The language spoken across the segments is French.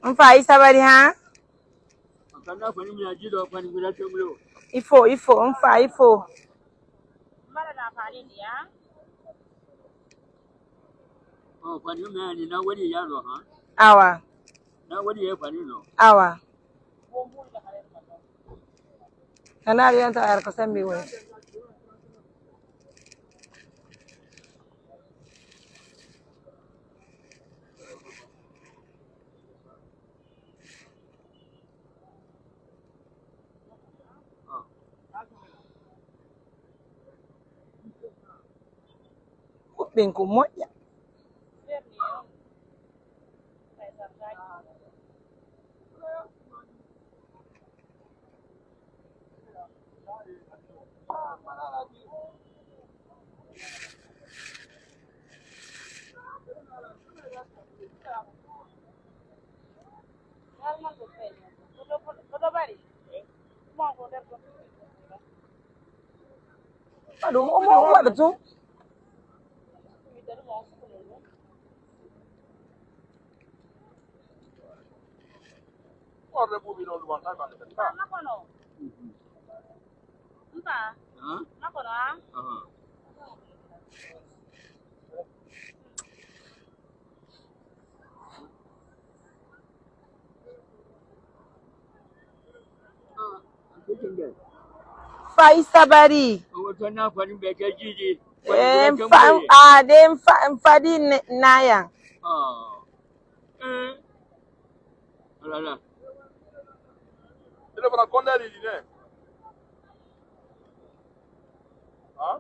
Mfa isabari ha? Ifo, mfa ifo. Awa. Awa. Kana rianta ar kasambi we. Bên của mỗi aduh ngomong apa betul? Fai sabari. Mfadi naya. Ele para quando ele né? Ah?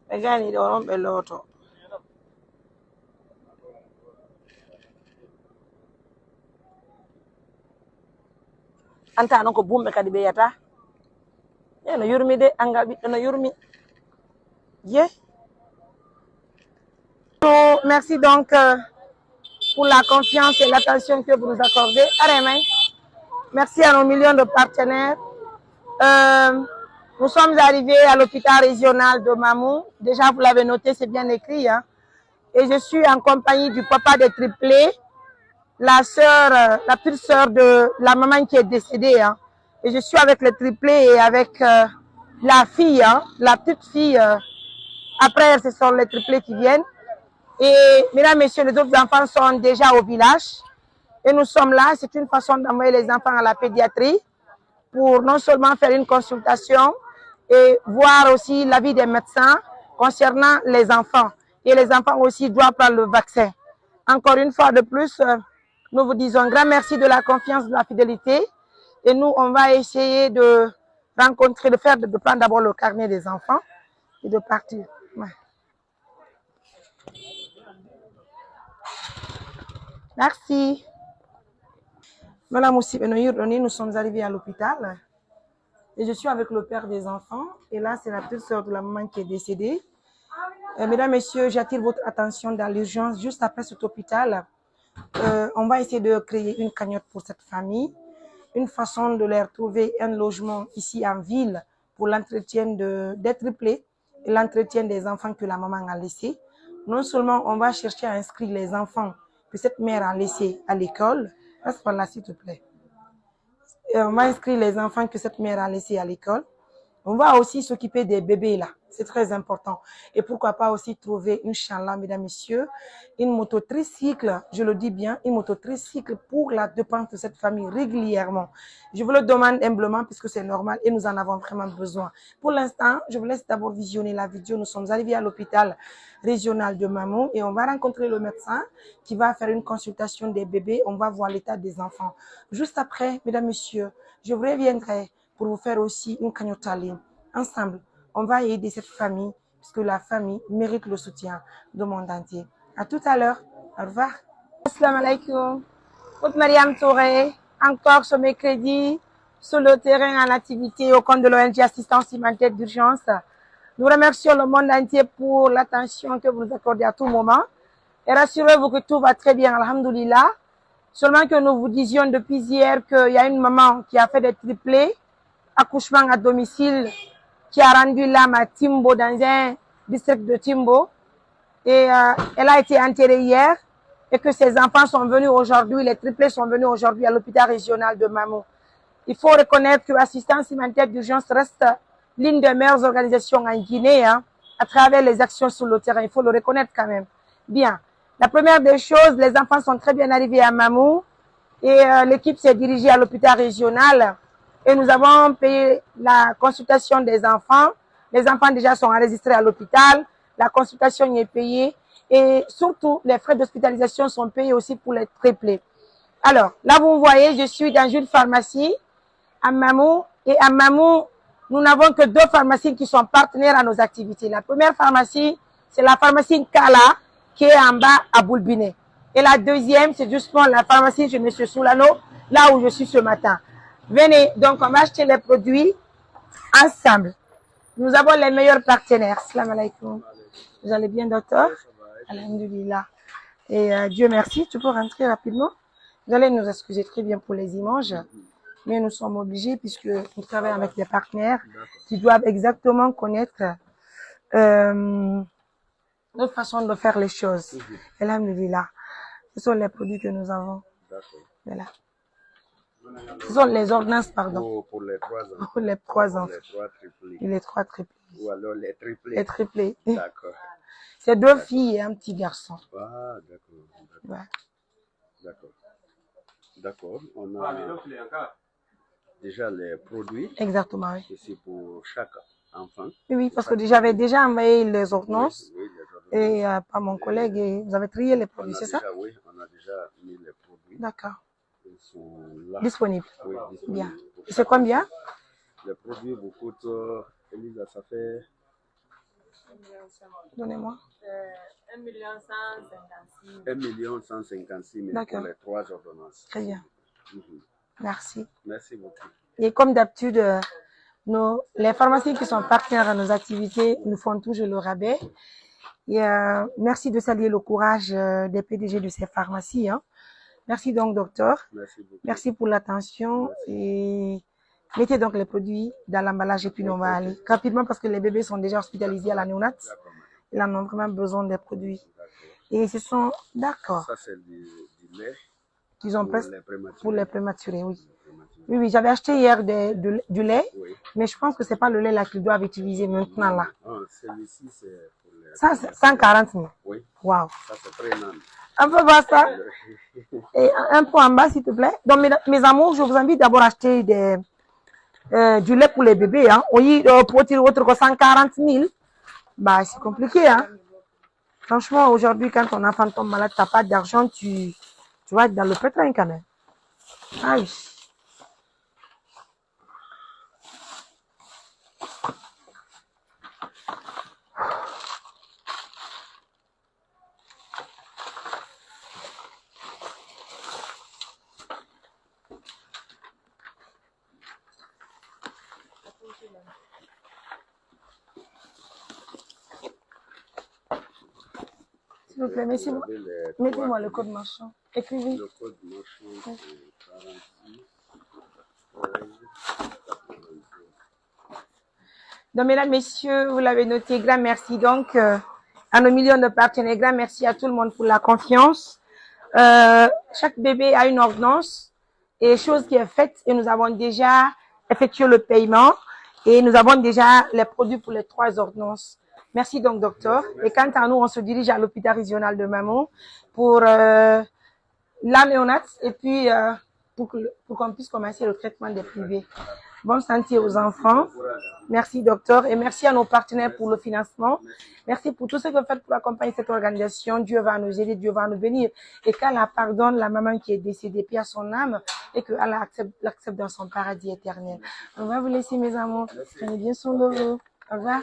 Begani do beloto. Anta non ko bumbe kadi be yata. No yurmi de angal biddo no yurmi. Yeah. Merci donc pour la confiance et l'attention que vous nous accordez. Arémen. Merci à nos millions de partenaires. Nous sommes arrivés à l'hôpital régional de Mamou. Déjà, vous l'avez noté, c'est bien écrit. Hein? Et je suis en compagnie du papa des triplés, la petite sœur de la maman qui est décédée. Hein? Et je suis avec les triplés et avec la fille, hein? La petite fille. Après, ce sont les triplés qui viennent. Et mesdames, messieurs, les autres enfants sont déjà au village. Et nous sommes là. C'est une façon d'envoyer les enfants à la pédiatrie pour non seulement faire une consultation et voir aussi l'avis des médecins concernant les enfants. Et les enfants aussi doivent prendre le vaccin. Encore une fois de plus, nous vous disons un grand merci de la confiance, de la fidélité. Et nous, on va essayer de rencontrer, de prendre d'abord le carnet des enfants et de partir. Ouais. Merci. Madame aussi, nous sommes arrivés à l'hôpital et je suis avec le père des enfants. Et là, c'est la petite sœur de la maman qui est décédée. Mesdames, messieurs, j'attire votre attention dans l'urgence. Juste après cet hôpital, on va essayer de créer une cagnotte pour cette famille. Une façon de leur trouver un logement ici en ville pour l'entretien des triplés et l'entretien des enfants que la maman a laissés. Non seulement on va chercher à inscrire les enfants que cette mère a laissés à l'école. Reste par là, s'il te plaît. Et on va inscrire les enfants que cette mère a laissés à l'école. On va aussi s'occuper des bébés là. C'est très important. Et pourquoi pas aussi trouver, Inch'Allah, mesdames, messieurs, une moto tricycle, je le dis bien, une moto tricycle pour la dépense de cette famille régulièrement. Je vous le demande humblement puisque c'est normal et nous en avons vraiment besoin. Pour l'instant, je vous laisse d'abord visionner la vidéo. Nous sommes arrivés à l'hôpital régional de Mamou et on va rencontrer le médecin qui va faire une consultation des bébés. On va voir l'état des enfants. Juste après, mesdames, messieurs, je vous reviendrai pour vous faire aussi une cagnotte en ligne. Ensemble, on va aider cette famille, puisque la famille mérite le soutien du monde entier. À tout à l'heure. Au revoir. Assalamu alaikum. Mariam Touré, encore ce mercredi, sur le terrain en activité au compte de l'ONG Assistance Humanitaire d'Urgence. Nous remercions le monde entier pour l'attention que vous nous accordez à tout moment. Et rassurez-vous que tout va très bien, alhamdoulilah. Seulement que nous vous disions depuis hier qu'il y a une maman qui a fait des triplés, accouchement à domicile, qui a rendu l'âme à Timbo, dans un district de Timbo. Et elle a été enterrée hier et que ses enfants sont venus aujourd'hui, les triplés sont venus aujourd'hui à l'hôpital régional de Mamou. Il faut reconnaître que l'assistance humanitaire d'urgence reste l'une des meilleures organisations en Guinée, hein, à travers les actions sur le terrain. Il faut le reconnaître quand même. Bien. La première des choses, les enfants sont très bien arrivés à Mamou et l'équipe s'est dirigée à l'hôpital régional et nous avons payé la consultation des enfants. Les enfants déjà sont enregistrés à l'hôpital. La consultation y est payée et surtout les frais d'hospitalisation sont payés aussi pour les triplés. Alors, là vous voyez, je suis dans une pharmacie à Mamou et à Mamou, nous n'avons que 2 pharmacies qui sont partenaires à nos activités. La première pharmacie, c'est la pharmacie Kala qui est en bas à Boulbiné. Et la deuxième, c'est justement la pharmacie chez M. Soulano, là où je suis ce matin. Venez, donc on va acheter les produits ensemble. Nous avons les meilleurs partenaires. Salam alaikum. Vous allez bien, docteur? Alhamdulillah. Et Dieu merci. Tu peux rentrer rapidement? Vous allez nous excuser très bien pour les images, mais nous sommes obligés puisque nous travaillons avec des partenaires qui doivent exactement connaître notre façon de faire les choses. Alhamdulillah. Ce sont les produits que nous avons. Voilà. Ce sont les ordonnances, pardon. Pour les 3 ans. Pour les 3 ans. Les 3 triplés. Et les 3 triplés. Ou alors les triplés. Les triplés. D'accord. C'est 2 filles et un petit garçon. Ah, d'accord. Ouais. D'accord. D'accord. On a déjà les produits. Exactement, oui. Ici pour chaque enfant. Oui, parce que j'avais déjà envoyé les ordonnances Oui, les ordonnances. et par mon collègue et vous avez trié les produits, c'est ça? Oui, on a déjà mis les produits. D'accord. Ils sont là. Disponible. Oui, disponibles. Bien. Et c'est combien? Les produits vous coûtent, Elisa, ça fait Donnez-moi. 1 156 000 D'accord. pour les 3 ordonnances. Très bien. Mhm. Merci. Merci beaucoup. Et comme d'habitude, les pharmacies qui sont partenaires à nos activités nous font toujours le rabais. Et merci de saluer le courage des PDG de ces pharmacies. Hein. Merci donc, docteur. Merci beaucoup. Merci pour l'attention. Et mettez donc les produits dans l'emballage et puis on va aller rapidement parce que les bébés sont déjà hospitalisés à la néonate. Ils en ont vraiment besoin des produits. Et ce sont, d'accord, Ça, c'est du lait qu'ils ont pour presque les prématurés. pour les prématurés, oui. Oui, oui, j'avais acheté hier du lait, Oui. mais je pense que c'est pas le lait là qu'ils doivent utiliser maintenant là. Ah, celui-ci, c'est pour les... Ça, c'est 140 000. Oui, Waouh. ça, c'est très non. On peut voir ça. Et un peu en bas, s'il te plaît. Donc, mes amours, je vous invite d'abord à acheter du lait pour les bébés. Hein. Oui, pour tirer autre que 140 000, bah, c'est compliqué. Hein. Franchement, aujourd'hui, quand ton enfant tombe malade, tu n'as pas d'argent, tu vas être dans le pétrin quand même. Ah oui. S'il vous plaît, mettez-moi le code marchand. Écrivez. Le code marchand, c'est 46 13 82. Donc, mesdames, messieurs, vous l'avez noté, grand merci donc à nos millions de partenaires. Grand merci à tout le monde pour la confiance. Chaque bébé a une ordonnance et chose qui est faite et nous avons déjà effectué le paiement et nous avons déjà les produits pour les 3 ordonnances. Merci donc, docteur. Et quant à nous, on se dirige à l'hôpital régional de Mamou pour la néonate et puis pour qu'on puisse commencer le traitement des privés. Bonne santé aux enfants. Merci, docteur. Et merci à nos partenaires pour le financement. Merci pour tout ce que vous faites pour accompagner cette organisation. Dieu va nous aider, Dieu va nous bénir. Et qu'Allah pardonne la maman qui est décédée, puis à son âme, et que Allah l'accepte dans son paradis éternel. On va vous laisser, mes amours. Prenez bien soin de vous. Au revoir.